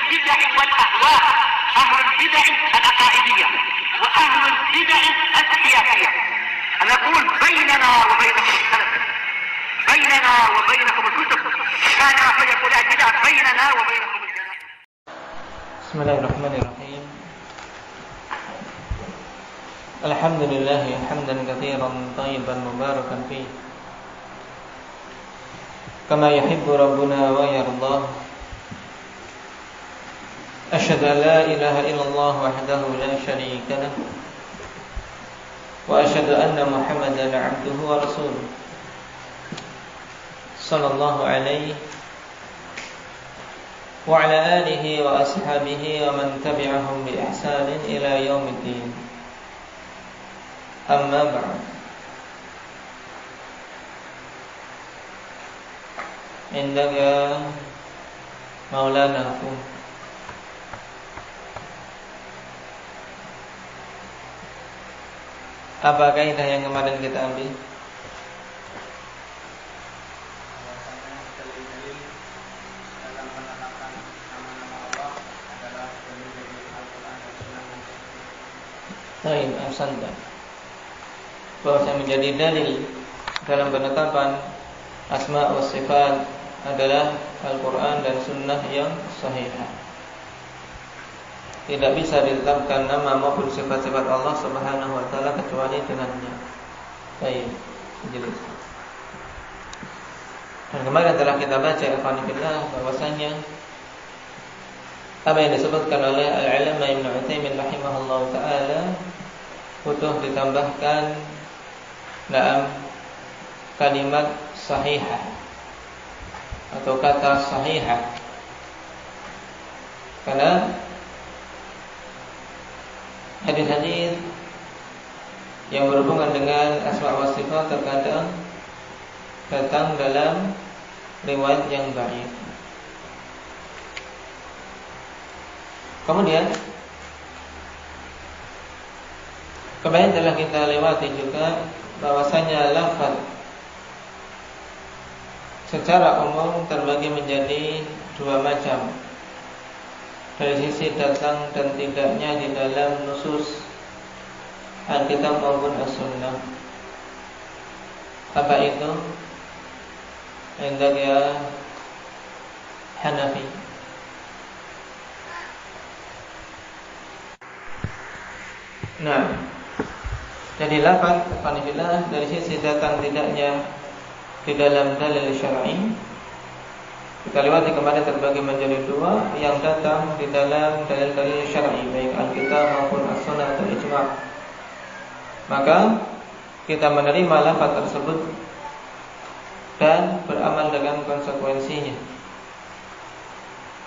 البدع والأهواء، أهل البدع العقائدية وأهل البدع السياسية. أنا أقول بيننا وبينكم السلف، بيننا وبينكم الكتب، كان فيقول البدع بيننا وبينكم الجنة. بسم الله الرحمن الرحيم. الحمد لله حمدا كثيرا طيبا مباركا فيه كما يحب ربنا ويرضاه. أشهد أن لا إله إلا الله وحده لا شريك له، وأشهد أن محمدا عبده ورسوله صلى الله عليه وعلى آله وأصحابه ومن تبعهم بإحسان إلى يوم الدين. أما بعد. عندك مولانا أخوه. Apa kaidah yang kemarin kita ambil? Baik, ahsanta. Bahwa yang menjadi dalil dalam penetapan asma wa sifat adalah Al-Quran dan Sunnah yang sahihah. Tidak bisa ditetapkan nama maupun sifat-sifat Allah Subhanahu wa ta'ala kecuali dengannya. Baik, jelas. Dan kemarin telah kita baca alhamdulillah bahwasanya apa yang disebutkan oleh Al-Allamah Ibnu Utsaimin rahimahullah ta'ala butuh ditambahkan dalam kalimat sahihah atau kata sahihah, karena hadis-hadis yang berhubungan dengan asma wa sifat terkadang datang dalam riwayat yang dhaif. Kemudian kemarin telah kita lewati juga bahwasanya lafaz secara umum terbagi menjadi dua macam, dari sisi datang dan tidaknya di dalam nusus Alkitab maupun As-Sunnah. Apa itu? Indah ya Hanafi. Nah, jadi lafaz alhamdulillah dari sisi datang tidaknya di dalam dalil syar'i kita lewati kemarin terbagi menjadi dua, yang datang di dalam dalil-dalil syar'i baik Alkitab maupun As-Sunnah atau ijma'. Maka kita menerima lafaz tersebut dan beramal dengan konsekuensinya.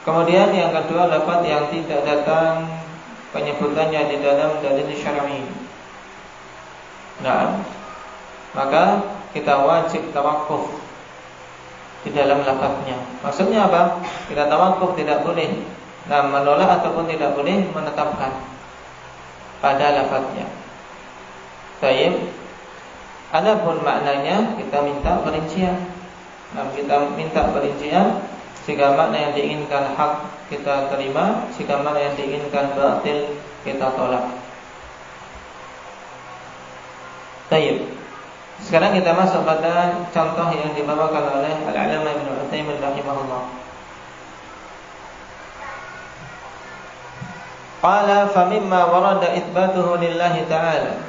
Kemudian yang kedua, lafaz yang tidak datang penyebutannya di dalam dalil syar'i. Nah, maka kita wajib tawakuf di dalam lafaznya. Maksudnya apa? Kita tawakuf, tidak boleh menolak ataupun tidak boleh menetapkan pada lafaznya. Baik. Adapun maknanya kita minta perincian. Kita minta perincian. Jika makna yang diinginkan hak kita terima, jika makna yang diinginkan batil kita tolak. Baik. Sekarang kita masuk pada contoh yang dibawakan oleh Al-Allamah Ibnu Utsaimin rahimahullah. Qala fa mimma warada itsbatuhu lillahi ta'ala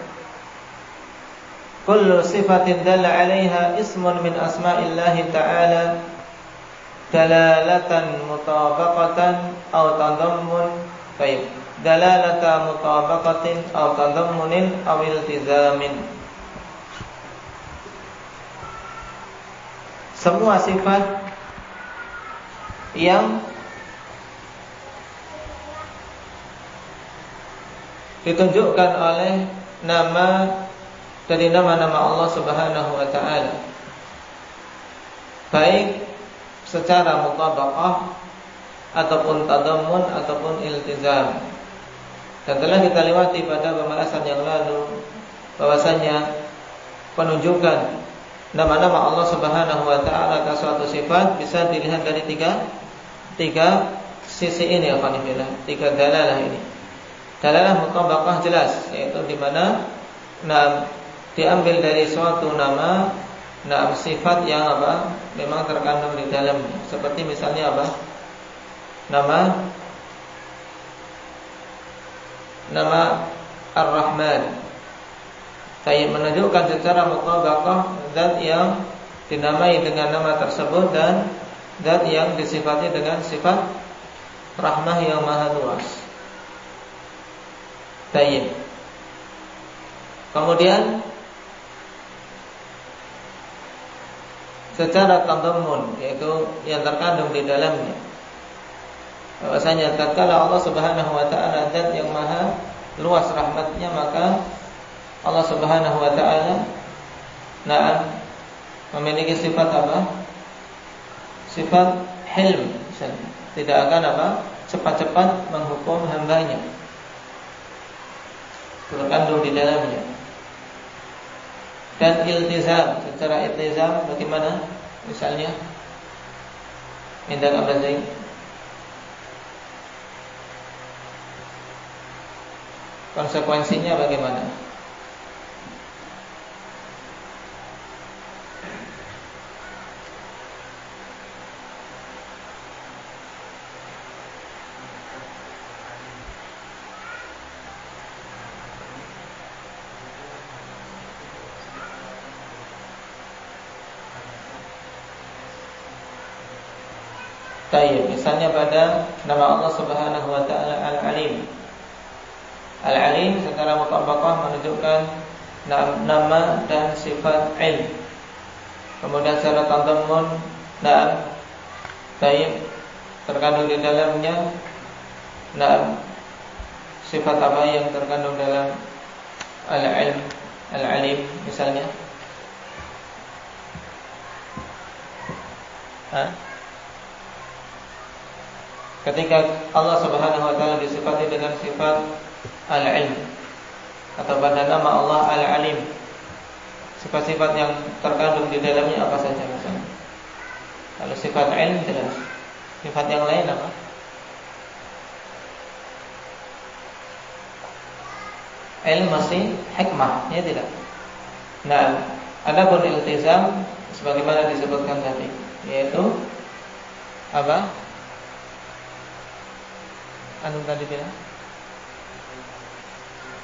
kullu sifatin dalla 'alaiha ismun min asma'illahi ta'ala dalalatan mutabaqatan aw tadammun. Baik. Dalalata mutabaqatin aw tadammunin aw iltizamin. Semua sifat yang ditunjukkan oleh nama dari nama-nama Allah Subhanahu wa ta'ala, baik secara mutabaqah ataupun tadammun ataupun iltizam. Dan telah kita lewati pada pembahasan yang lalu bahwasanya penunjukan nama-nama Allah Subhanahu wa ta'ala atas suatu sifat bisa dilihat dari tiga sisi ini alhamdulillah, 3 dalalah ini. Dalalah mutabaqah jelas, yaitu di mana diambil dari suatu nama sifat yang memang terkandung di dalamnya. Seperti misalnya nama Ar-Rahman. Saya menunjukkan secara mutabaqah zat yang dinamai dengan nama tersebut dan zat yang disifati dengan sifat rahmah yang maha luas. Baik. Kemudian secara tadammun, yaitu yang terkandung di dalamnya, bahwasanya tatkala Allah Subhanahu wa taala zat yang maha luas rahmatnya, maka Allah Subhanahu wa taala memiliki sifat Sifat hilm, misalnya. Tidak akan cepat-cepat menghukum hambanya. Terkandung di dalamnya. Dan iltizam, secara iltizam bagaimana? Misalnya Indah Abdul Zaid, konsekuensinya bagaimana? Baik, misalnya pada nama Allah Subhanahu wa taala Al-Alim. Al-Alim secara mutabaqah menunjukkan nama dan sifat ilm. Kemudian secara tadammun baik terkandung di dalamnya sifat apa yang terkandung dalam Al-Ilm, Al-Alim misalnya. Ketika Allah Subhanahu wa taala disifati dengan sifat Al-Ilm atau pada nama Allah Al-Alim, sifat-sifat yang terkandung di dalamnya apa saja misalnya? Kalau sifat ilm jelas. Sifat yang lain apa? Ilm masih hikmah, ya tidak? Nah, adapun iltizam sebagaimana disebutkan tadi, yaitu apa? Tadi bilang.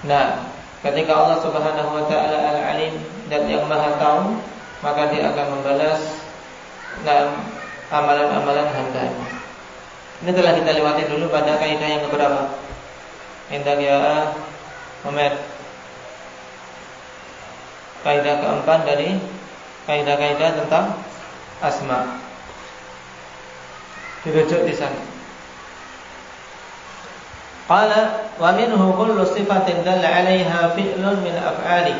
Nah, ketika Allah Subhanahu wa taala Al-Alim, dan yang Maha tahu, maka Dia akan membalas amalan-amalan hamba-Nya. Ini telah kita lewati dulu pada kaidah yang keberapa? Indah ya Muhammad. Kaidah keempat dari kaidah-kaidah tentang asma. Dirujuk di sana. Qala wa minhu kullu sifatin dalla 'alaiha fi'lun min af'ali.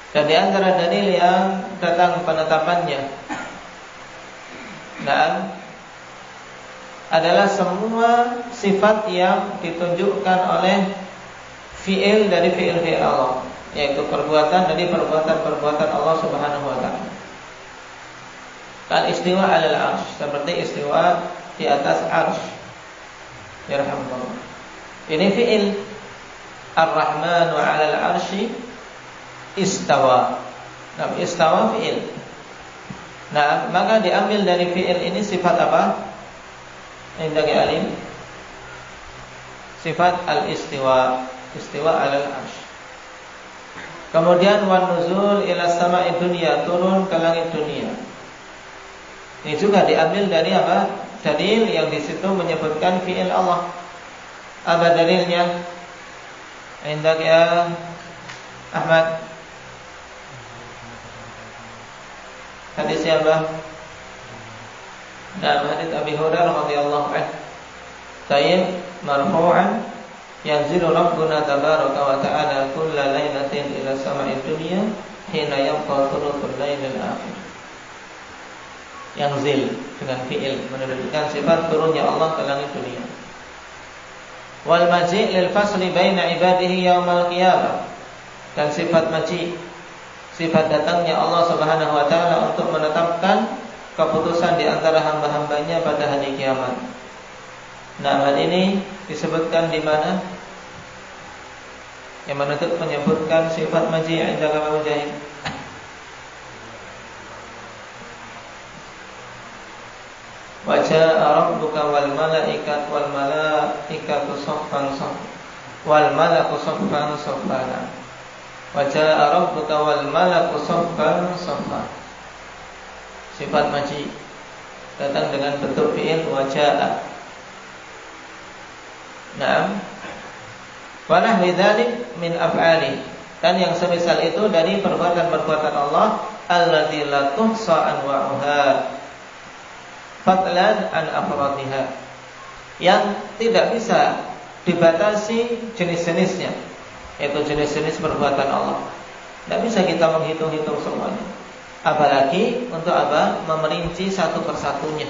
Dan di antara dalil yang datang penetapannya adalah semua sifat yang ditunjukkan oleh fi'il dari fi'il Allah, yaitu perbuatan dari perbuatan-perbuatan Allah Subhanahu wa taala. Kal istiwa 'alal 'arsy, seperti istiwa di atas 'arsy. Yarhamukallah. Ini fi'il. Ar-Rahmanu 'alal 'arsy istawa. Nah, istawa fi'il. Nah, maka diambil dari fi'il ini sifat apa? Indah alim. Sifat al-istiwa, istiwa 'alal 'arsy. Kemudian wan nuzul ila sama'i dunya, turun ke langit dunia. Ini juga diambil dari apa? Dalil yang di situ menyebutkan fi'il Allah. Apa dalilnya? Indah ya Ahmad. Hadis siapa? Nah, hadis Abi Hurairah radhiyallahu anhu. Sayyid marfu'an, yanzilu Rabbuna tabaraka wa ta'ala kulla lailatin ila sama'id dunya hina yabqa thuluthul lailil akhir. Yanzil dengan fi'il menunjukkan sifat turunnya Allah ke langit dunia. Wal maji' lil fasli baina ibadihi yaumal qiyamah. Dan sifat maji', sifat datangnya Allah Subhanahu wa taala untuk menetapkan keputusan di antara hamba-hambanya pada hari kiamat. Nah, hal ini disebutkan di mana? Yang menuntut menyebutkan sifat maji' inda kama Mujahid. Wa jaa'a rabbuka wal malaikatu saffan saffan wal malaku saffan saffan. Wa jaa'a rabbuka wal malaku saffan saffan. Sifat maji' datang dengan bentuk fi'il wa jaa'a. Naam. Wa nahwi dzalik min af'ali. Dan yang semisal itu dari perbuatan-perbuatan Allah allati la tuhsa anwa'uha fadlan an afradiha, yang tidak bisa dibatasi jenis-jenisnya, yaitu jenis-jenis perbuatan Allah. Tidak bisa kita menghitung-hitung semuanya. Apalagi untuk apa? Memerinci satu persatunya.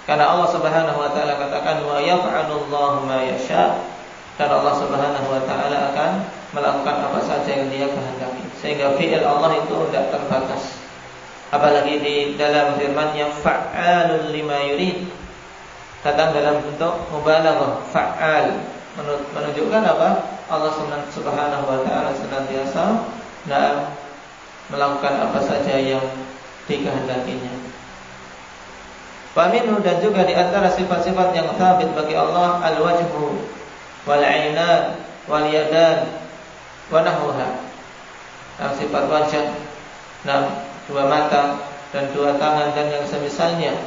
Karena Allah Subhanahu wa taala katakan wa yaf'alullahu ma yasha, dan Allah Subhanahu wa taala akan melakukan apa saja yang Dia kehendaki. Sehingga fi'il Allah itu tidak terbatas. Apalagi di dalam firman-Nya fa'alul lima yurid, datang dalam bentuk mubalaghah, fa'al, menunjukkan apa? Allah Subhanahu wa taala senantiasa melakukan apa saja yang dikehendakinya. Wa minhu, dan juga di antara sifat-sifat yang sabit bagi Allah al-wajhu wal 'ainan wal yadan wa nahwaha. Sifat wajah, dua mata dan dua tangan dan yang semisalnya,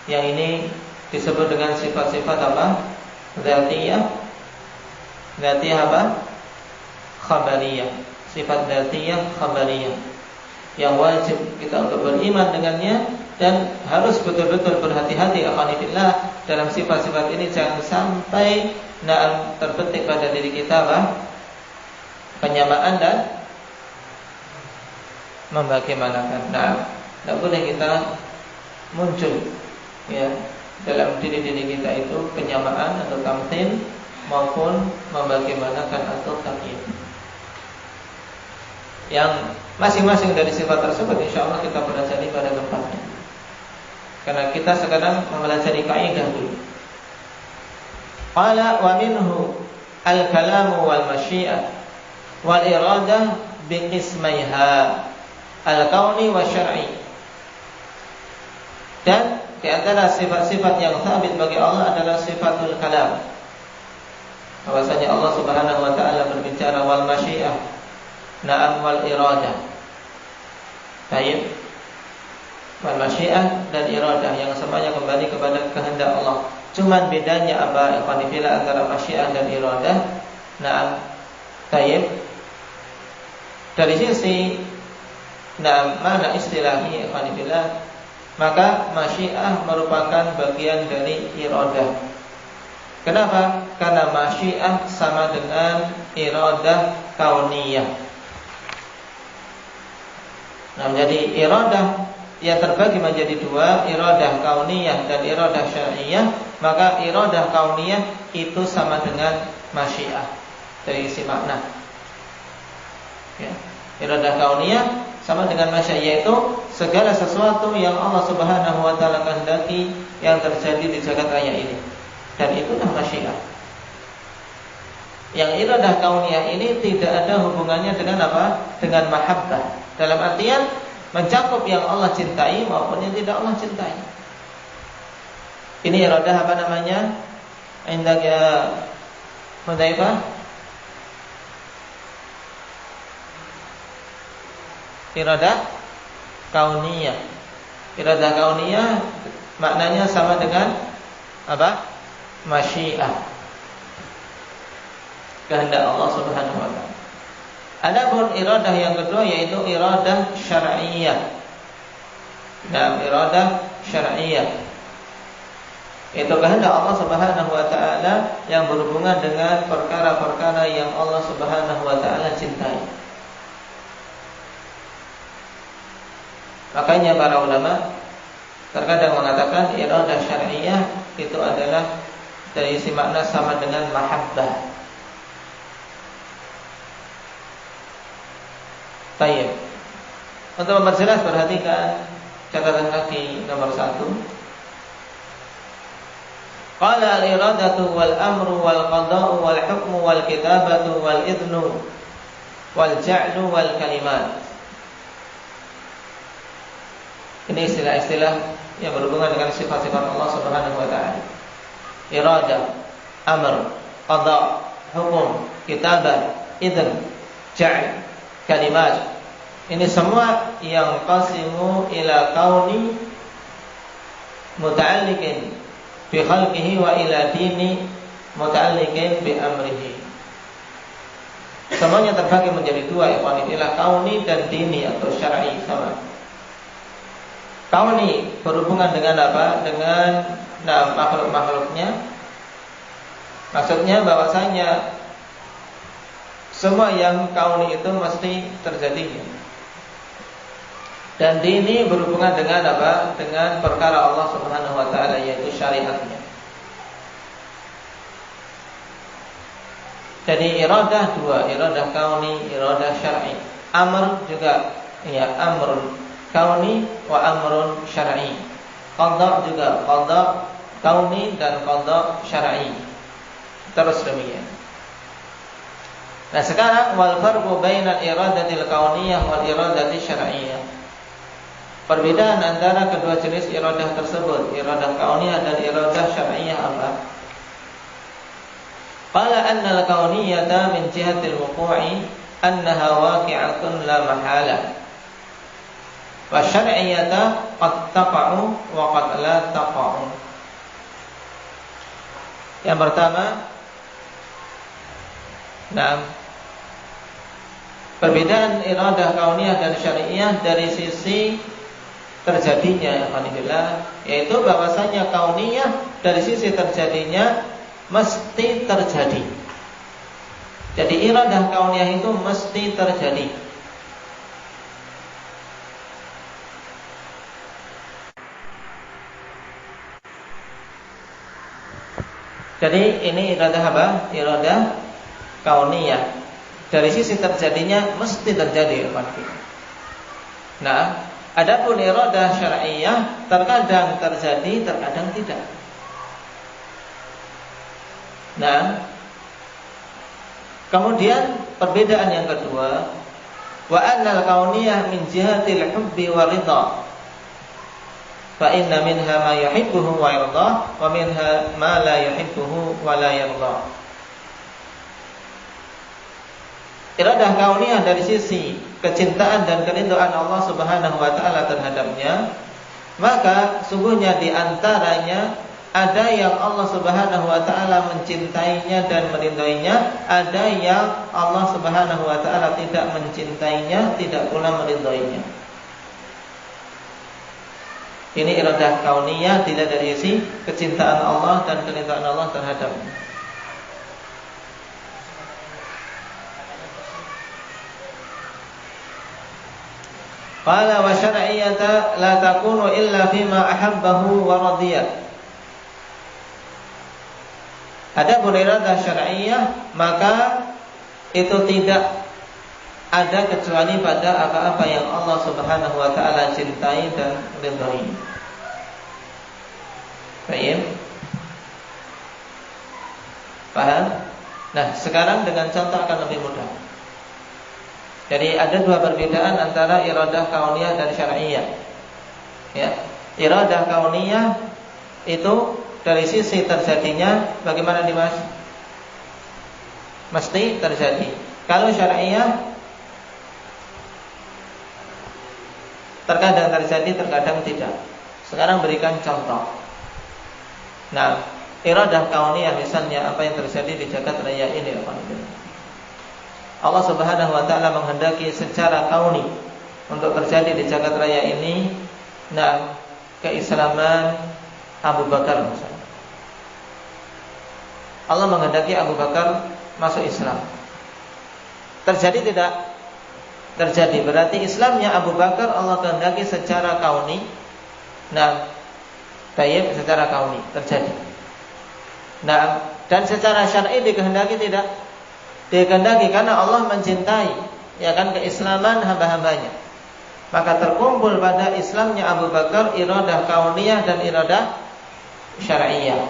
yang ini disebut dengan sifat-sifat apa? Dzatiyah. Dzatiyah apa? Khabariyah. Sifat dzatiyah khabariyah yang wajib kita untuk beriman dengannya, dan harus betul-betul berhati-hati akhwanillah dalam sifat-sifat ini, jangan sampai terbetik pada diri kita apa? Penyamaan dan membagaimanakan. Tidak boleh kita muncul ya dalam diri-diri kita itu penyamaan atau tamtsil maupun membagaimanakan atau takyid. Yang masing-masing dari sifat tersebut insyaallah kita pelajari pada tempatnya. Karena kita sekarang mempelajari kaidah dulu. Qala wa minhu al-kalamu wal masyiah wal iradah bi qismaiha al-kauni wa syar'i. Dan di antara sifat-sifat yang sabit bagi Allah adalah sifatul kalam. Bahwasanya Allah Subhanahu wa taala berbicara, wal masyiah, na'am, wal iradah. Baik. Wal masyiah dan iradah yang semuanya kembali kepada kehendak Allah. Cuman bedanya apa ikhwanifillah antara masyiah dan iradah? Na'am. Baik. Dari sisi mana istilahi ikhwanifillah, maka masyiah merupakan bagian dari iradah. Kenapa? Karena masyiah sama dengan iradah kauniyah. Jadi iradah yang terbagi menjadi dua, iradah kauniyah dan iradah syar'iyah. Maka iradah kauniyah itu sama dengan masyiah dari sisi makna ya. Iradah kauniyah sama dengan masyiah, yaitu segala sesuatu yang Allah Subhanahu wa taala kehendaki yang terjadi di jagat raya ini, dan itulah masyiah. Yang iradah kauniyah ini tidak ada hubungannya dengan apa? Dengan mahabbah, dalam artian mencakup yang Allah cintai maupun yang tidak Allah cintai. Ini iradah apa namanya? Indahnya Hudzaifah. Iradah kauniyah. Iradah kauniyah maknanya sama dengan apa? Masyiah, kehendak Allah Subhanahu wa taala. Adapun iradah yang kedua yaitu iradah syar'iyah. Iradah syar'iyah itu kehendak Allah Subhanahu wa taala yang berhubungan dengan perkara-perkara yang Allah Subhanahu wa taala cintai. Makanya para ulama terkadang mengatakan iradah syar'iyah itu adalah dari isi makna sama dengan mahabbah. Baik. Untuk memperjelas, perhatikan catatan kaki nomor 1. Qala al-iradatu wal amru wal qada'u wal hukmu wal kitabatu wal idnu wal ja'lu wal kalimat. Ini istilah-istilah yang berhubungan dengan sifat-sifat Allah Subhanahu wa taala. Iradah, amr, qada', hukum, kitabah, idn, ja'l, kalimat. Ini semua yang qasimu ila kauni muta'alliqin bi khalqihi wa ila dini muta'alliqin bi amrihi. Semuanya terbagi menjadi dua, ila kauni dan dini atau syar'i sama. Kauni berhubungan dengan apa? Dengan makhluk-makhluknya. Maksudnya bahwasanya semua yang kauni itu mesti terjadi. Dan dini berhubungan dengan apa? Dengan perkara Allah Subhanahu wa taala, yaitu syariatnya. Jadi iradah dua, iradah kauni, iradah syar'i. Amr juga, ya, amrun kauni wa amrun syar'i. Qada juga, qada kauni dan qada syar'i. Terus demikian. Nah, sekarang wal farqu bainal iradatil kauniyah wal iradati syar'iyyah. Perbedaan antara kedua jenis iradah tersebut, iradah kauniyah dan iradah syar'iyyah apa? Qala anna al-kauniyata min jihatil wuqu'i annaha waqi'atun la mahala. Wa syar'iyyata qad taqa'u wa qad la taqa'u. Yang pertama, perbedaan iradah kauniyah dan syar'iyyah dari sisi terjadinya, yaitu bahwasanya kauniyah dari sisi terjadinya mesti terjadi. Jadi iradah kauniyah itu mesti terjadi. Jadi ini iradah apa? Iradah kauniyah. Dari sisi terjadinya mesti terjadi. Nah, adapun iradah syar'iyyah terkadang terjadi, terkadang tidak. Nah, kemudian perbedaan yang kedua, wa annal kauniyah min jihatil hubbi wa ridha. Fa inna minha ma yuhibbuhu wa yardah wa minha ma la yuhibbuhu wa la yardah. Iradah kauniyah dari sisi kecintaan dan keridhaan Allah Subhanahu wa taala terhadapnya, maka sungguhnya di antaranya ada yang Allah Subhanahu wa taala mencintainya dan meridhoinya, ada yang Allah Subhanahu wa taala tidak mencintainya, tidak pula meridhoinya. Ini iradah kauniyah, tidak dari sisi kecintaan Allah dan keridhaan Allah terhadapnya. Qala wa syar'iyyata la takunu illa fima ahabbahu wa radiyah. Adapun iradah syar'iyyah, maka itu tidak ada kecuali pada apa-apa yang Allah Subhanahu wa taala cintai dan ridhai. Paham? Nah, sekarang dengan contoh akan lebih mudah. Jadi ada dua perbedaan antara iradah kauniyah dan syar'iyyah. Ya, iradah kauniyah itu dari sisi terjadinya bagaimana Dimas? Mesti terjadi. Kalau syar'iyyah terkadang terjadi, terkadang tidak. Sekarang berikan contoh. Nah, iradah kauniyah misalnya apa yang terjadi di jagat raya ini, Allah Subhanahu wa taala menghendaki secara kauni untuk terjadi di jagat raya ini, nah, keislaman Abu Bakar misalnya. Allah menghendaki Abu Bakar masuk Islam. Terjadi tidak? Terjadi. Berarti Islamnya Abu Bakar Allah kehendaki secara kauni. Nah, tayyib, secara kauni terjadi. Nah, dan secara syar'i dikehendaki tidak? Dikehendaki karena Allah mencintai, ya kan, keislaman hamba-hambanya. maka terkumpul pada Islamnya Abu Bakar iradah kauniyah dan iradah syar'iyah.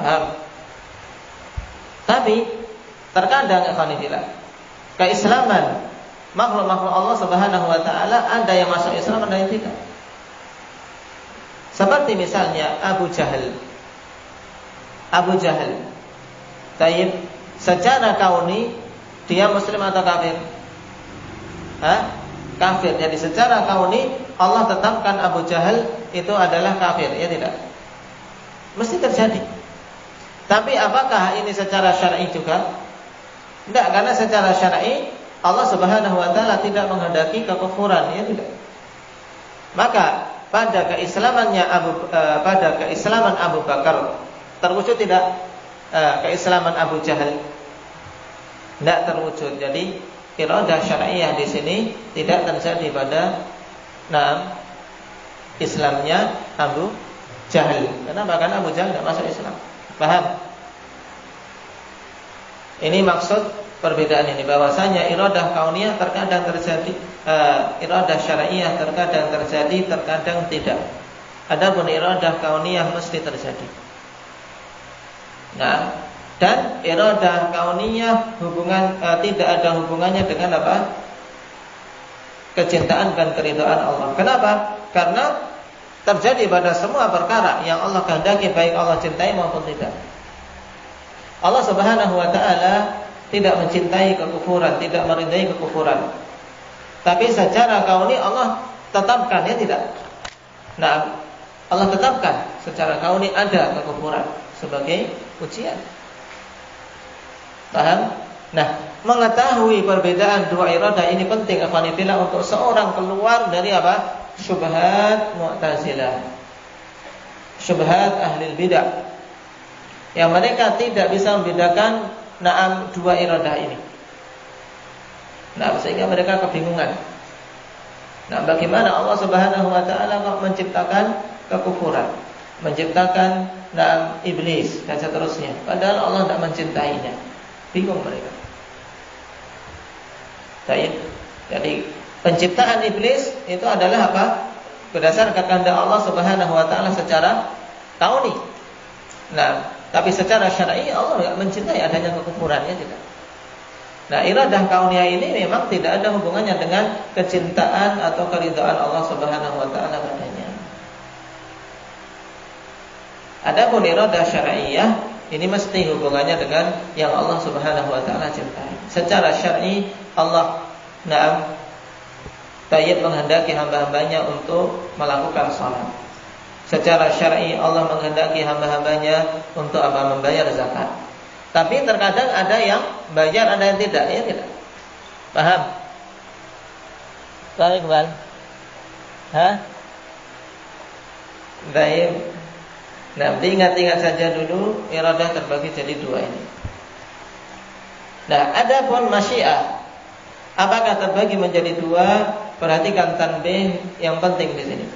Paham? Tapi terkadang ikhwanillah, keislaman makhluk-makhluk Allah Subhanahu wa taala ada yang masuk Islam, ada yang tidak. Seperti misalnya Abu Jahal. Taib, secara kauni dia muslim atau kafir? Kafir. Jadi secara kauni Allah tetapkan Abu Jahal itu adalah kafir, ya tidak? Mesti terjadi. Tapi apakah ini secara syar'i juga? Tidak, karena secara syar'i Allah Subhanahu wa taala tidak menghendaki kekufuran, ya tidak. Maka pada keislaman Abu Bakar terwujud tidak keislaman Abu Jahal? Tidak terwujud. Jadi iradah syar'iyah di sini tidak terjadi pada Islamnya Abu Jahal. Kenapa? Karena Abu Jahal tidak masuk Islam. Paham? Ini maksud perbedaan ini, bahwasanya iradah kauniyah terkadang terjadi, iradah syar'iyah terkadang terjadi, terkadang tidak. Adapun iradah kauniyah mesti terjadi. Dan iradah kauniyah tidak ada hubungannya dengan apa? Kecintaan dan keridhaan Allah. Kenapa? Karena terjadi pada semua perkara yang Allah kehendaki, baik Allah cintai maupun tidak. Allah Subhanahu wa taala tidak mencintai kekufuran, tidak meridai kekufuran. Tapi secara kauni Allah tetapkan, ya tidak? Allah tetapkan secara kauni ada kekufuran sebagai ujian. Paham? Mengetahui perbedaan dua iradah ini penting afanillah untuk seorang keluar dari apa? Syubhat Mu'tazilah, syubhat ahli bidah, yang mereka tidak bisa membedakan dua iradah ini. Sehingga mereka kebingungan. Bagaimana Allah Subhanahu wa taala menciptakan kekufuran, menciptakan iblis dan seterusnya, padahal Allah tidak mencintainya. Bingung mereka. Jadi penciptaan iblis itu adalah apa? Berdasarkan kehendak Allah Subhanahu wa taala secara kauni. Tapi secara syar'i Allah tidak mencintai adanya kekufurannya, tidak. Iradah kauniyah ini memang tidak ada hubungannya dengan kecintaan atau keridhaan Allah Subhanahu wa taala padanya. Adapun iradah syar'iyah ini mesti hubungannya dengan yang Allah Subhanahu wa taala cintai. Secara syar'i Allah menghendaki hamba-hambanya untuk melakukan salat. Secara syar'i Allah menghendaki hamba-hambanya untuk membayar zakat. Tapi terkadang ada yang bayar, ada yang tidak, ya tidak. Paham? Baik, Bang. Baik. Ingat-ingat saja dulu iradah terbagi jadi dua ini. Adapun masyiah, apakah terbagi menjadi dua? Perhatikan tanbih yang penting di sini.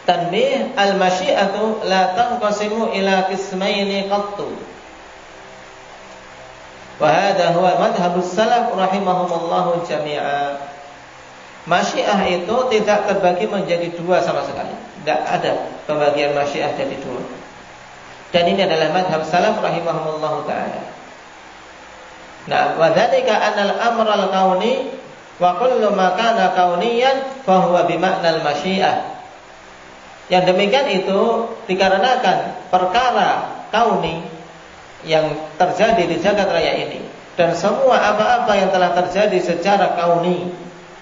Tanbih, al-masyiatu la tanqasimu ila qismaini qattu. Wa hadha huwa madhhabus salaf rahimahumullahu jami'a. Masyiah itu tidak terbagi menjadi dua sama sekali. Tidak ada pembagian masyiah jadi dua. Dan ini adalah madhab salaf rahimahumullahu ta'ala. Wa dzalika anal amral kauni wa kullu ma kana kauniyan fa huwa bi ma'nal masyiah. Yang demikian itu dikarenakan perkara kauni yang terjadi di jagat raya ini, dan semua apa-apa yang telah terjadi secara kauni,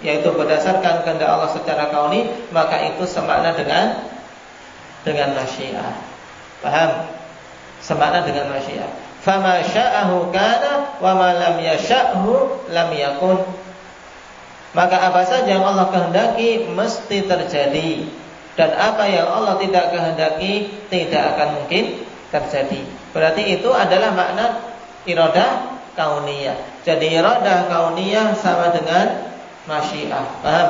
yaitu berdasarkan kehendak Allah secara kauni, maka itu semakna dengan masyiah. Paham? Semakna dengan masyiah. Fama sya'ahu kana wa ma lam yasha'hu lam yakun. Maka apa saja yang Allah kehendaki mesti terjadi, dan apa yang Allah tidak kehendaki tidak akan mungkin terjadi. Berarti itu adalah makna iradah kauniyah. Jadi iradah kauniyah sama dengan masyiah. Paham?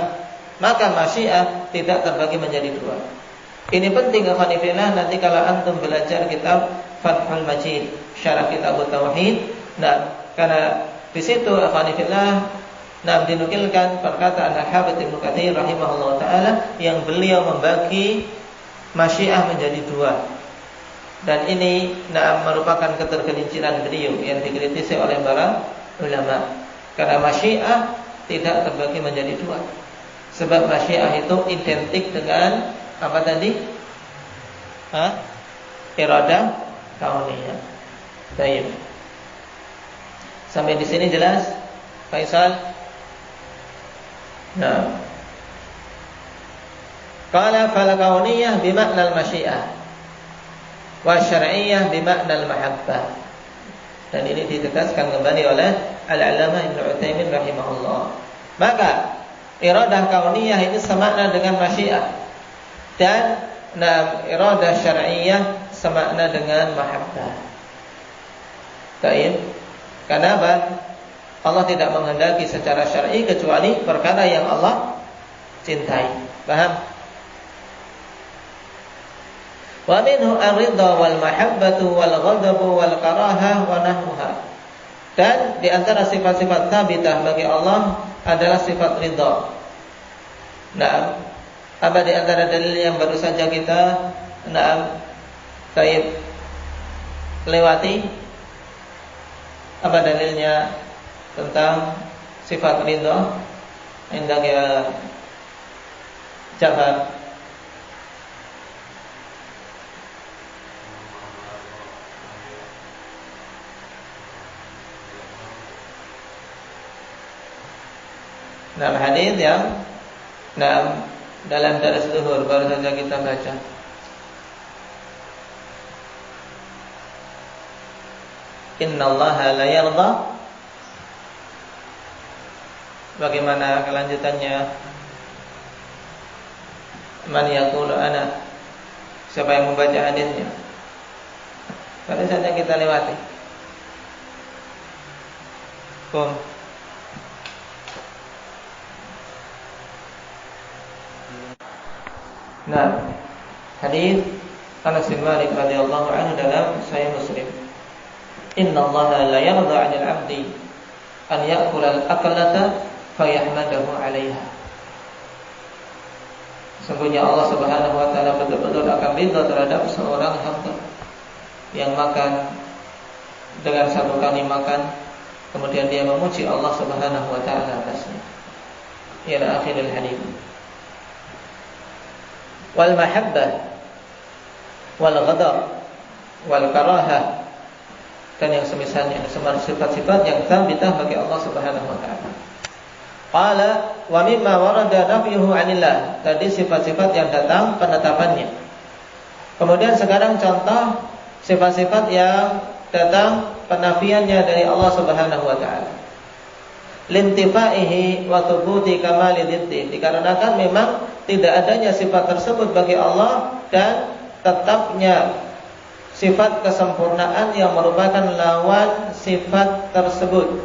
Maka masyiah tidak terbagi menjadi dua. Ini penting akhwanifillah, nanti kalau antum belajar kitab Fathul Majid, syarah kitab Tauhid. Karena di situ akhwanifillah Nah, dinukilkan perkataan Al-Hafidz Ibnu Katsir rahimahullah taala yang beliau membagi masyiah menjadi dua. Dan ini merupakan ketergelinciran beliau yang dikritisi oleh para ulama. Karena masyiah tidak terbagi menjadi dua. Sebab masyiah itu identik dengan apa tadi? Iradah kauniyah. Baik. Sampai di sini jelas, Faisal? Nah. Qala fal kauniyah bimakna al-masyiah wa syar'iyyah bimakna al-mahabbah. Dan ini ditegaskan kembali oleh Al-Allamah Ibnu Utsaimin rahimahullah. Maka iradah kauniyah ini semakna dengan masyiah, dan iradah syar'iyyah semakna dengan mahabbah. Baik. Kenapa? Allah tidak menghendaki secara syar'i kecuali perkara yang Allah cintai. Paham? Wa minhu ar-ridha wal mahabbatu wal ghadabu wal karahah wa nahmuha. Dan di antara sifat-sifat tsabitah bagi Allah adalah sifat ridha. Nah, apa di antara dalil yang baru saja kita lewati? Apa dalilnya tentang sifat ridha? Hendak ya Jafar. Nah, hadis yang dalam daras zuhur baru saja kita baca. Innallaha la yarda. Bagaimana kelanjutannya? Man yaqulu ana. Siapa yang membaca hadisnya? Baru saja kita lewati. Nah, hadis Anas bin Malik radhiyallahu anhu dalam Sahih Muslim. Innallaha la yarda 'anil 'abdi an ya'kula al-aklata fayahmadahu 'alaiha. Sesungguhnya Allah Subhanahu wa taala betul-betul akan ridha terhadap seorang hamba yang makan dengan satu kali makan kemudian dia memuji Allah Subhanahu wa taala atasnya. Ila akhiril hadis. Wal mahabbah wal ghadab wal karahah, dan yang semisalnya, semua sifat-sifat yang tsabitah bagi Allah Subhanahu wa taala. Qala wa mimma warada nafyuhu 'anillah, tadi sifat-sifat yang datang penetapannya. Kemudian sekarang contoh sifat-sifat yang datang penafiannya dari Allah Subhanahu wa taala. Lintifaihi wa thubuti kamali dhiddi, dikarenakan memang tidak adanya sifat tersebut bagi Allah dan tetapnya sifat kesempurnaan yang merupakan lawan sifat tersebut.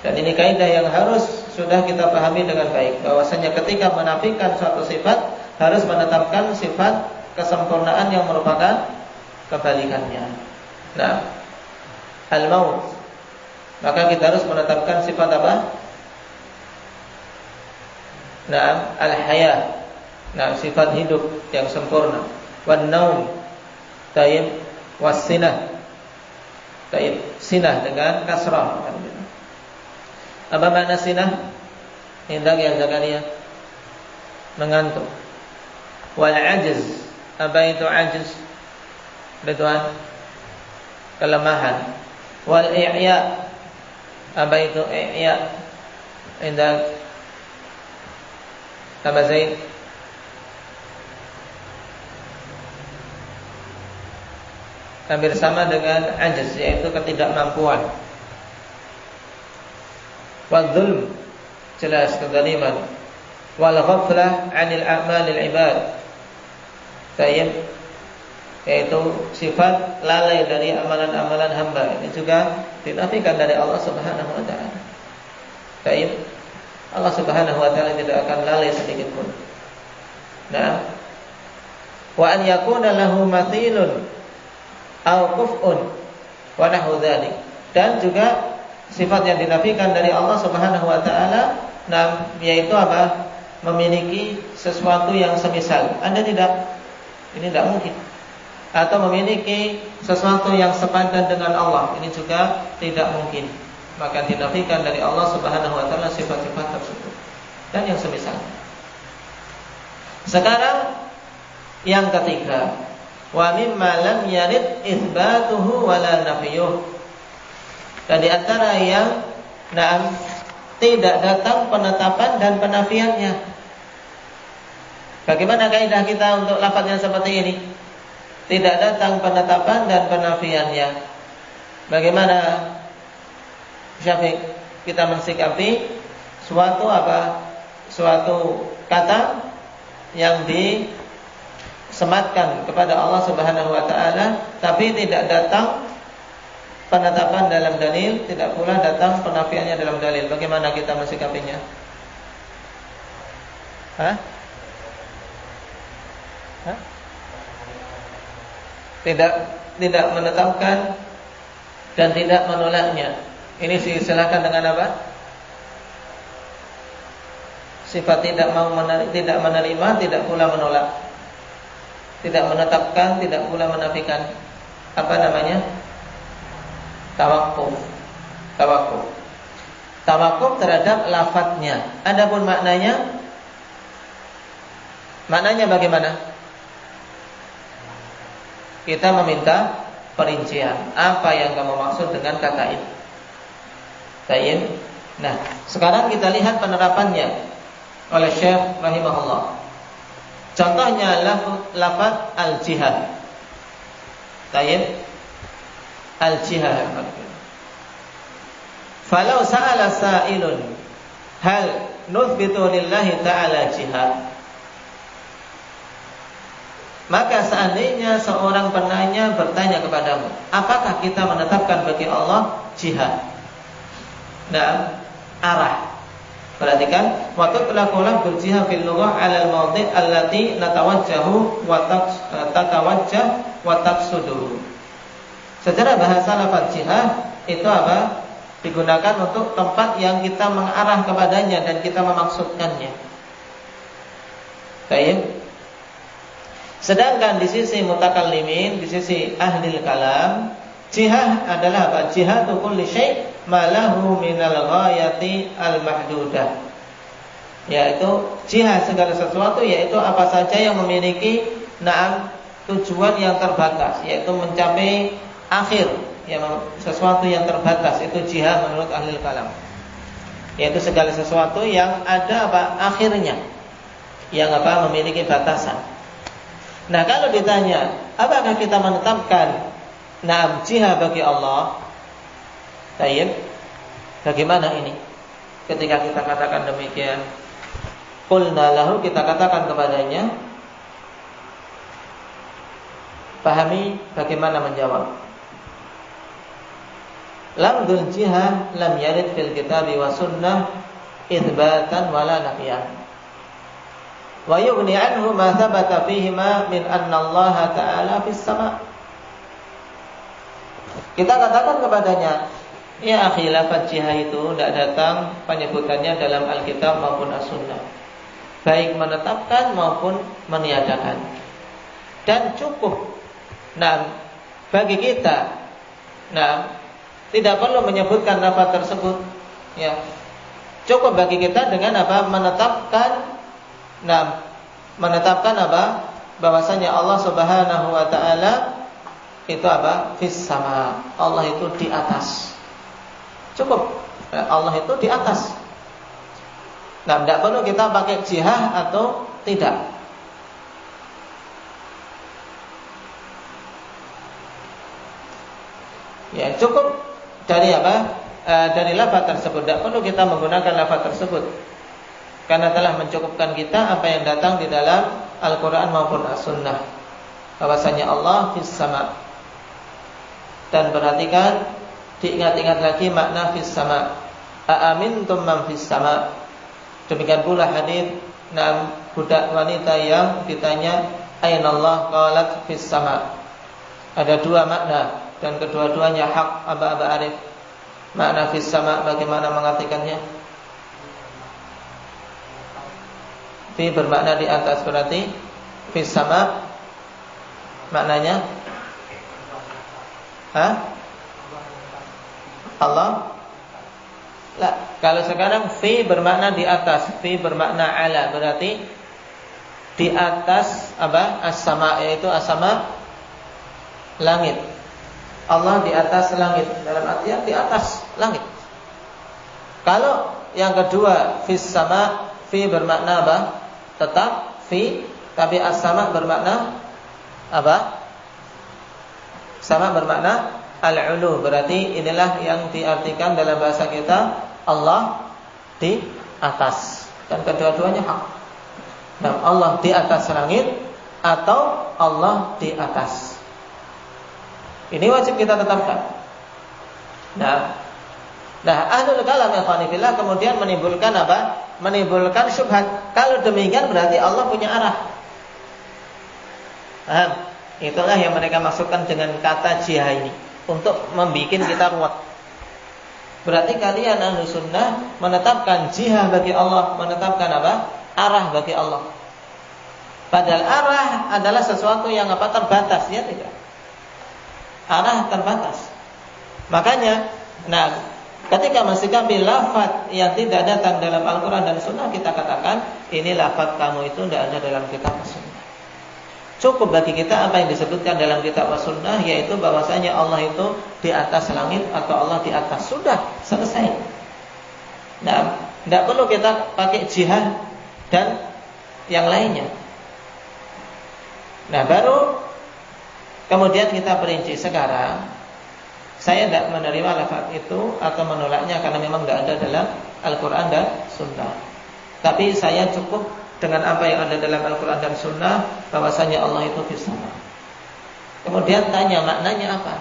Dan ini kaidah yang harus sudah kita pahami dengan baik, bahwasanya ketika menafikan suatu sifat harus menetapkan sifat kesempurnaan yang merupakan kebalikannya. Nah, al-maut, maka kita harus menetapkan sifat apa? Nah, al-haya, nah sifat hidup yang sempurna. Wan naum, taib, was-sinah, taib, sinah dengan kasrah. Apa makna sinah? Hendak ya Zakaria, mengantuk. Wal ajiz, apa itu ajiz? Betuan, kelemahan. Wal i'ya, apa itu i'ya? Hendak tambah Zaid. Hampir sama dengan ajiz, yaitu ketidakmampuan. Wal zulm, jelas kezaliman. Wal ghaflah 'anil a'malil ibad, yaitu sifat lalai dari amalan-amalan hamba. Ini juga dinafikan dari Allah Subhanahu wa taala. Allah Subhanahu wa taala tidak akan lalai sedikit pun. Nah, wa an yakuna lahu mathilun aw kuf'un wa nahu dzalik, dan juga sifat yang dinafikan dari Allah Subhanahu wa taala, yaitu apa? Memiliki sesuatu yang semisal. Anda tidak, ini tidak mungkin. Atau memiliki sesuatu yang sepadan dengan Allah, ini juga tidak mungkin. Maka dinafikan dari Allah Subhanahu wa taala sifat-sifat tersebut dan yang semisal. Sekarang yang ketiga, wa mimma lam yarid itsbatuhu wala nafyuh. Dan di antara yang tidak datang penetapan dan penafiannya. Bagaimana kaidah kita untuk lafaz yang seperti ini? Tidak datang penetapan dan penafiannya. Bagaimana Syafiq kita mensikapi suatu kata yang disematkan kepada Allah Subhanahu wa taala tapi tidak datang penetapan dalam dalil, tidak pula datang penafiannya dalam dalil. Bagaimana kita mensikapinya? Tidak menetapkan dan tidak menolaknya. Ini silakan dengan apa? Sifat tidak menerima, tidak pula menolak. Tidak menetapkan, tidak pula menafikan. Apa namanya? Tawakuf terhadap lafadznya. Adapun maknanya bagaimana? Kita meminta perincian. Apa yang kamu maksud dengan kata ini? Baik. Nah, sekarang kita lihat penerapannya oleh Syekh rahimahullah. Contohnya lafaz al-jihad. Baik. Al-jihad. Falau sa'ala sa'ilun hal nuthbitu lillahi ta'ala jihad. Maka seandainya seorang penanya bertanya kepadamu, apakah kita menetapkan bagi Allah jihad? Nah, arah. Perhatikan, wa tutlaqu bil jihad fil lughah 'ala al-mawdi' allati natawajjahu wa tatawajjah wa taqsudu. Secara bahasa lafaz jihad itu apa? Digunakan untuk tempat yang kita mengarah kepadanya dan kita memaksudkannya. Baik. Sedangkan di sisi mutakallimin, di sisi ahli kalam, jihad adalah apa? Jihadu kulli syai' ma lahu minal ghayati al-mahdudah. Yaitu jihad segala sesuatu, yaitu apa saja yang memiliki tujuan yang terbatas, yaitu mencapai akhir, sesuatu yang terbatas, itu jihad menurut ahli kalam. Yaitu segala sesuatu yang ada akhirnya, yang memiliki batasan. Nah, kalau ditanya, apakah kita menetapkan jihad bagi Allah? Baik. Bagaimana ini? Ketika kita katakan demikian, qulna lahu, kita katakan kepadanya, pahami bagaimana menjawab. Lafdzul jihad lam yarid fil kitabi wa sunnah itsbatan wala nafyan. Wa yughni anhu ma thabata fihima min anna Allah ta'ala fis sama'. Kita katakan kepadanya, ya akhi, lafaz jihad itu tidak datang penyebutannya dalam Alkitab maupun As-Sunnah, baik menetapkan maupun meniadakan. Dan cukup bagi kita tidak perlu menyebutkan lafaz tersebut, ya. Cukup bagi kita dengan menetapkan bahwasanya Allah Subhanahu wa taala itu fis sama. Allah itu di atas. Cukup. Allah itu di atas. Tidak perlu kita pakai jihad atau tidak. Ya, cukup dari dari lafaz tersebut. Tidak perlu kita menggunakan lafaz tersebut, karena telah mencukupkan kita apa yang datang di dalam Al-Quran maupun As-Sunnah, bahwasanya Allah fis sama. Dan perhatikan, diingat-ingat lagi makna fis sama. Aamintum man fis sama. Demikian pula hadis budak wanita yang ditanya ainallah, qalat fis sama. Ada dua makna dan kedua-duanya hak. Aba Arif, Makna fis sama bagaimana mengartikannya? Fi bermakna di atas, berarti fis sama maknanya Allah. Lah, kalau sekarang fi bermakna di atas, fi bermakna ala, berarti di atas apa? As-sama, yaitu as-sama langit. Allah di atas langit, dalam artian di atas langit. Kalau yang kedua fis sama, fi bermakna apa? Tetap fi, tapi as-sama bermakna apa? Sama bermakna al-ulu, berarti inilah yang diartikan dalam bahasa kita Allah di atas. Dan kedua-duanya hak. Nah, Allah di atas langit atau Allah di atas. Ini wajib kita tetapkan. Nah, ahlul kalam ikhwanillah kemudian menimbulkan apa? Menimbulkan syubhat. Kalau demikian berarti Allah punya arah. Paham? Itulah yang mereka maksudkan dengan kata jihah ini, untuk membuat kita ruwet. Berarti kalian ahlu sunnah menetapkan jihah bagi Allah, menetapkan apa? Arah bagi Allah. Padahal arah adalah sesuatu yang apa? Terbatas, ya tidak? Arah terbatas. Makanya, ketika mensikapi lafaz yang tidak datang dalam Al-Quran dan Sunnah, kita katakan ini lafaz kamu itu tidak ada dalam kitab Sunnah. Cukup bagi kita apa yang disebutkan dalam kitab Sunnah, yaitu bahwasanya Allah itu di atas langit atau Allah di atas. Sudah selesai. Nah, tidak perlu kita pakai jihad dan yang lainnya. Nah, baru kemudian kita perinci. Sekarang saya tidak menerima lafaz itu atau menolaknya karena memang tidak ada dalam Al-Quran dan Sunnah. Tapi saya cukup dengan apa yang ada dalam Al-Quran dan Sunnah, bahwasanya Allah itu fis sama. Kemudian tanya maknanya apa?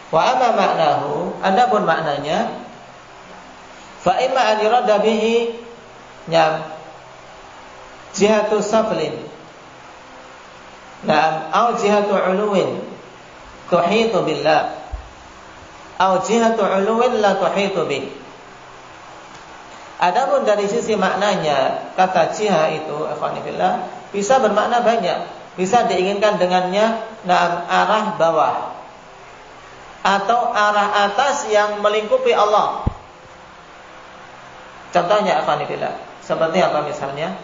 Wa amma maknahu, adapun maknanya, fa imma an yurada bihi jihatu saflin, au jihatu uluwin tuhitu billah, au jihatu uluwin la tuhitu bih. Adapun dari sisi maknanya, kata jihah itu ikhwanillah bisa bermakna banyak. Bisa diinginkan dengannya arah bawah atau arah atas yang melingkupi Allah. Contohnya ikhwanillah, seperti apa misalnya?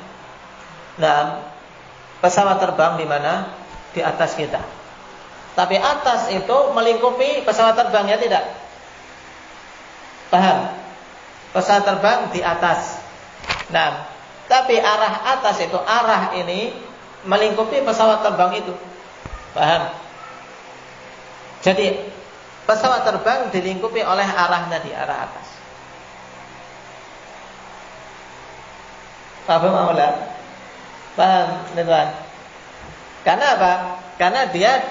Pesawat terbang di mana? Di atas kita. Tapi atas itu melingkupi pesawat terbangnya tidak? Paham? Pesawat terbang di atas. Tapi arah atas itu, arah ini melingkupi pesawat terbang itu. Paham? Jadi pesawat terbang dilingkupi oleh arahnya di arah atas. Paham maulah? Paham, teman? Karena apa? Karena dia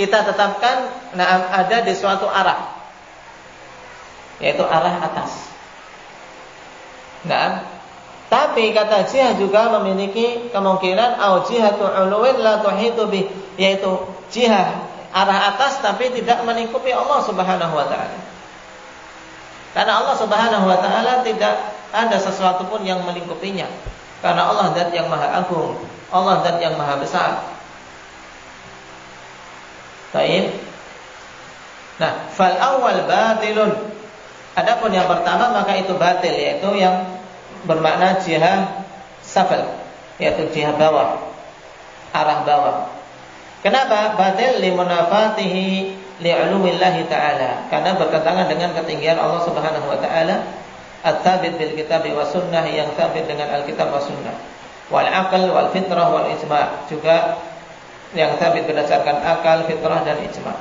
kita tetapkan ada di suatu arah, yaitu arah atas. Tapi kata jihah juga memiliki kemungkinan au jihatu uluwin la tuhitu bih, yaitu jihah arah atas tapi tidak melingkupi Allah Subhanahu wa taala. Karena Allah Subhanahu wa taala tidak ada sesuatu pun yang melingkupinya. Karena Allah zat yang maha agung, Allah zat yang maha besar. Baik. Fal awal batilun. Adapun yang pertama maka itu batil, yaitu yang bermakna jihah safal, yaitu jihah bawah, arah bawah. Kenapa batil? Limunafatihi li'ulumillahi ta'ala, karena bertentangan dengan ketinggian Allah Subhanahu wa taala, at-tsabit bil kitab wa sunnah, yang tsabit dengan Alkitab wa sunnah, wal aql wal fitrah wal ijma', juga yang tsabit berdasarkan akal, fitrah dan ijma'.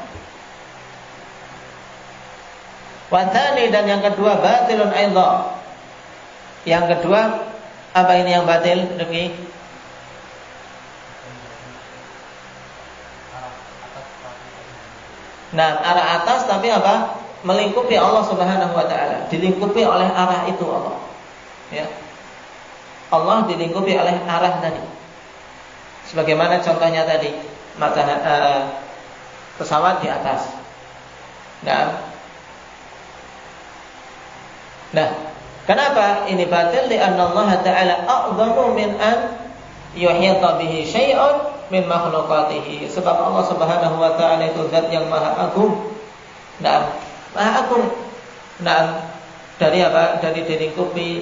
Wathani, dan yang kedua batilun aidha. Yang kedua, apa ini yang batil? Demi arah atas tapi apa? Melingkupi Allah Subhanahu wa taala. Dilingkupi oleh arah itu Allah. Ya. Allah dilingkupi oleh arah tadi. Sebagaimana contohnya tadi, pesawat di atas. Nah, kenapa ini batil? Li'anna Allah Ta'ala a'zamu min an yuhita bihi syai'un min makhluqatihi. Sebab Allah Subhanahu wa taala itu zat yang maha agung. Nah, maha agung. Nah, dari apa? Dari dilingkupi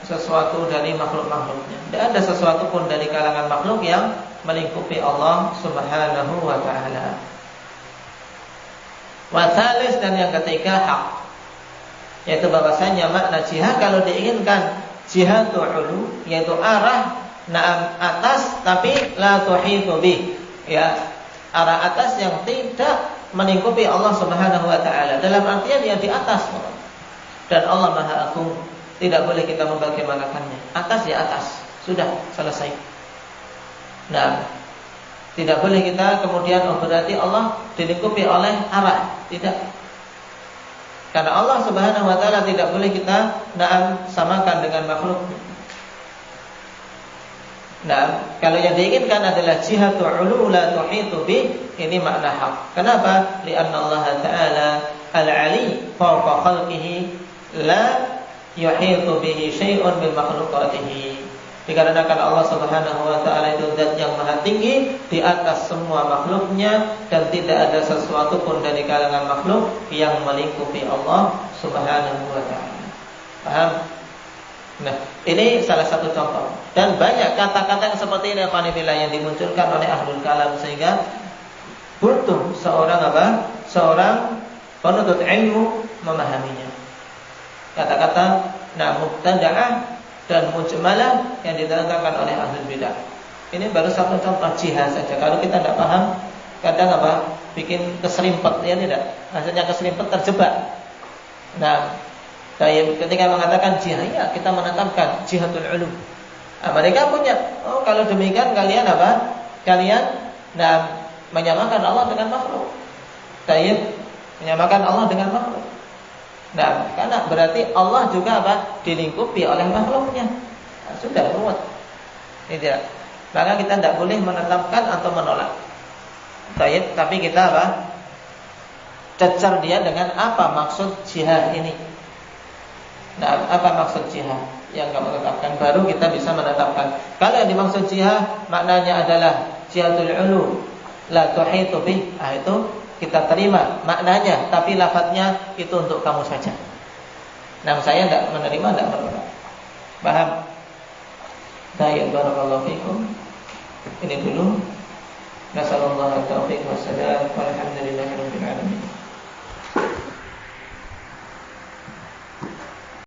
sesuatu dari makhluk-makhluknya. Tidak ada sesuatu pun dari kalangan makhluk yang melingkupi Allah Subhanahu wa taala. Wa tsalis, dan yang ketiga hak. Yaitu bahwasanya makna jihad kalau diinginkan jihadul ulu, yaitu arah atas tapi la tuhitu bi, ya, arah atas yang tidak melingkupi Allah Subhanahu wa taala. Dalam artian dia di atas. Dan Allah Maha Agung, tidak boleh kita membagaimanakannya. Atas ya atas, sudah selesai. Nah, tidak boleh kita kemudian berarti Allah dilingkupi oleh arah, tidak. Karena Allah Subhanahu wa taala tidak boleh kita samakan dengan makhluk. Nah, kalau yang diinginkan adalah jihadul ulu la tuhitu bi, ini makna hak. Kenapa? Li'anna Allah Ta'ala al-'ali fawqa khalqihi la yuhitu bihi syai'un min makhluqatihi. Dikarenakan Allah Subhanahu wa taala itu zat yang maha tinggi di atas semua makhluknya, dan tidak ada sesuatu pun dari kalangan makhluk yang melingkupi Allah Subhanahu wa taala. Paham? Nah, ini salah satu contoh. Dan banyak kata-kata yang seperti ini yang dimunculkan oleh ahlul kalam, sehingga butuh seorang seorang penuntut ilmu memahaminya. Kata-kata mubtada'ah dan mujmalah yang diterangkan oleh ahlul bidah. Ini baru satu contoh jihad saja. Kalau kita tidak paham, kadang bikin keserimpet, ya tidak. Maksudnya keserimpet, terjebak. Nah, ketika mengatakan jihad, ya kita menetapkan jihadul ulum. Mereka punya, kalau demikian kalian Kalian menyamakan Allah dengan makhluk. Menyamakan Allah dengan makhluk. Nah, karena berarti Allah juga dilingkupi oleh makhluknya. Nah, sudah ruwet. Tidak. Maka kita tidak boleh menetapkan atau menolak. Tapi kita cecar dia dengan apa maksud jihad ini. Nah, apa maksud jihad yang kamu tetapkan, baru kita bisa menetapkan. Kalau yang dimaksud jihad maknanya adalah jihadul ulu la tuhitu bih, itu kita terima maknanya, tapi lafadznya itu untuk kamu saja. Nah, saya tidak menerima, tidak menolak. Paham? Baik, barakallahu fikum. Ini dulu. Nasallallahu alaihi wa sallam.